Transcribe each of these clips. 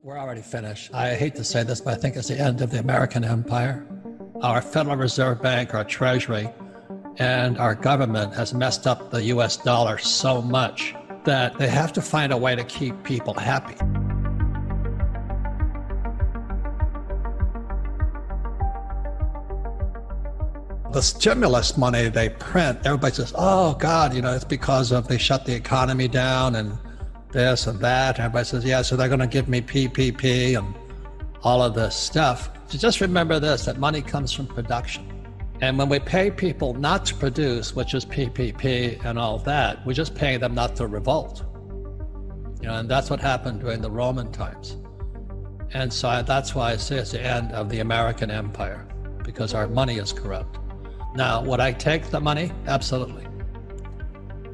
We're already finished. I hate to say this, but I think it's the end of the American empire. Our Federal Reserve Bank, our Treasury, and our government has messed up the US dollar so much that they have to find a way to keep people happy. The stimulus money they print, everybody says, oh God, it's because of they shut the economy down and this and that. Everybody says, yeah, so they're going to give me PPP and all of this stuff. So just remember this, that money comes from production. And when we pay people not to produce, which is PPP and all that, we're just paying them not to revolt. And that's what happened during the Roman times. And so that's why I say it's the end of the American empire, because our money is corrupt. Now, would I take the money? Absolutely.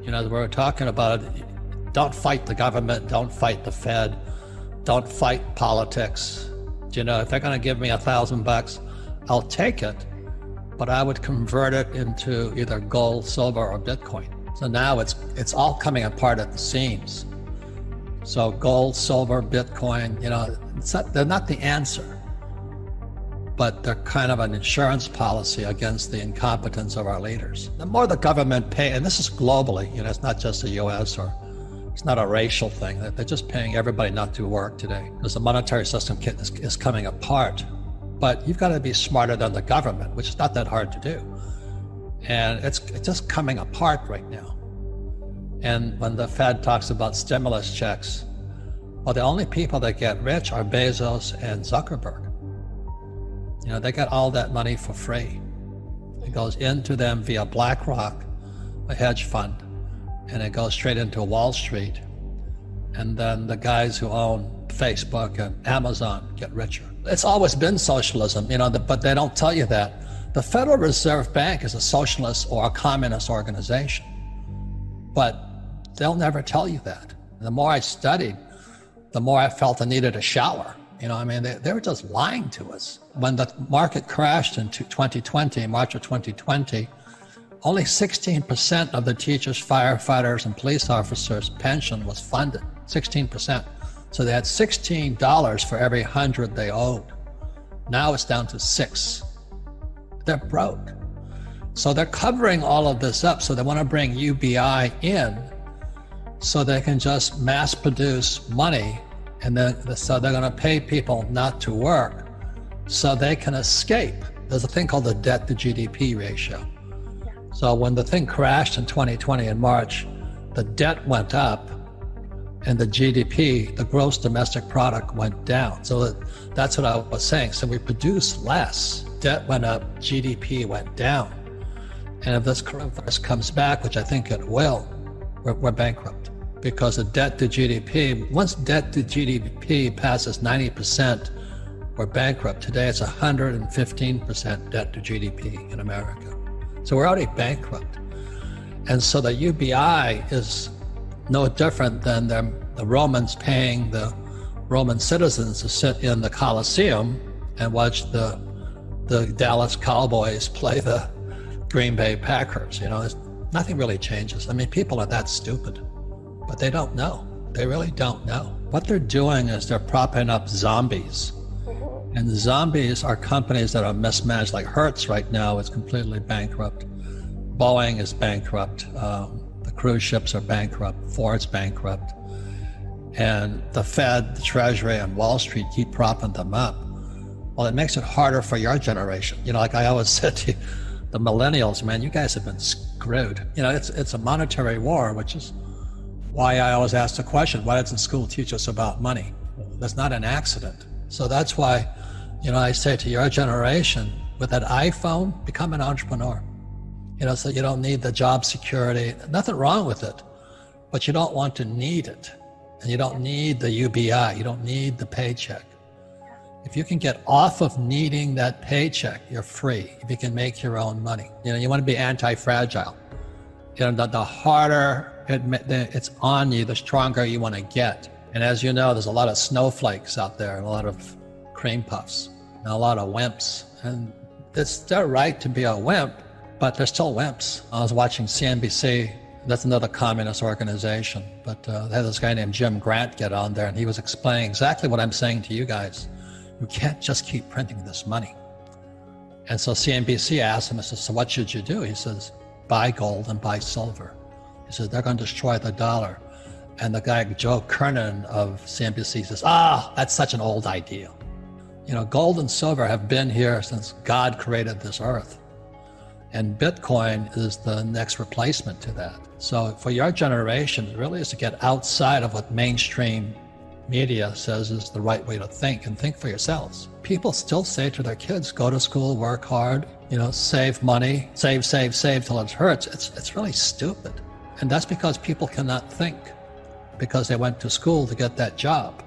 We're talking about it. Don't fight the government, don't fight the Fed, don't fight politics. If they're going to give me $1,000, I'll take it, but I would convert it into either gold, silver, or Bitcoin. So now it's all coming apart at the seams. So gold, silver, Bitcoin, they're not the answer, but they're kind of an insurance policy against the incompetence of our leaders. The more the government pay, and this is globally, it's not just the US or it's not a racial thing. They're just paying everybody not to work today because the monetary system is coming apart. But you've got to be smarter than the government, which is not that hard to do. And it's just coming apart right now. And when the Fed talks about stimulus checks, well, the only people that get rich are Bezos and Zuckerberg. They get all that money for free. It goes into them via BlackRock, a hedge fund, and it goes straight into Wall Street. And then the guys who own Facebook and Amazon get richer. It's always been socialism, but they don't tell you that. The Federal Reserve Bank is a socialist or a communist organization, but they'll never tell you that. The more I studied, the more I felt I needed a shower. They were just lying to us. When the market crashed in 2020, March of 2020, only 16% of the teachers, firefighters, and police officers' pension was funded, 16%. So they had $16 for every 100 they owed. Now it's down to 6. They're broke. So they're covering all of this up. So they want to bring UBI in so they can just mass produce money. And then so they're going to pay people not to work so they can escape. There's a thing called the debt to GDP ratio. So when the thing crashed in 2020 in March, the debt went up and the GDP, the gross domestic product, went down. So that's what I was saying. So we produced less, debt went up, GDP went down. And if this coronavirus comes back, which I think it will, we're bankrupt. Because the debt to GDP, once debt to GDP passes 90%, we're bankrupt. Today it's 115% debt to GDP in America. So we're already bankrupt. And so the UBI is no different than the Romans paying the Roman citizens to sit in the Colosseum and watch the Dallas Cowboys play the Green Bay Packers. Nothing really changes. People are that stupid, but they don't know. They really don't know. What they're doing is they're propping up zombies. And the zombies are companies that are mismanaged, like Hertz right now is completely bankrupt. Boeing is bankrupt. The cruise ships are bankrupt. Ford's bankrupt. And the Fed, the Treasury, and Wall Street keep propping them up. Well, it makes it harder for your generation. Like I always said to you, the millennials, man, you guys have been screwed. It's a monetary war, which is why I always ask the question, why doesn't school teach us about money? That's not an accident. So that's why, I say to your generation, with that iPhone, become an entrepreneur. So you don't need the job security, nothing wrong with it, but you don't want to need it. And you don't need the UBI, you don't need the paycheck. If you can get off of needing that paycheck, you're free. If you can make your own money. You want to be anti-fragile. The harder it's on you, the stronger you want to get. And as you know, there's a lot of snowflakes out there and a lot of cream puffs and a lot of wimps. And it's their right to be a wimp, but they're still wimps. I was watching CNBC That's another communist organization. But they had this guy named Jim Grant get on there, and he was explaining exactly what I'm saying to you guys. You can't just keep printing this money. And so CNBC asked him, so what should you do? He says, buy gold and buy silver. He says, they're going to destroy the dollar. And the guy, Joe Kernan of CNBC, says, that's such an old idea. You know, gold and silver have been here since God created this earth. And Bitcoin is the next replacement to that. So for your generation, it really is to get outside of what mainstream media says is the right way to think, and think for yourselves. People still say to their kids, go to school, work hard, you know, save money, save till it hurts. It's really stupid. And that's because people cannot think, because they went to school to get that job.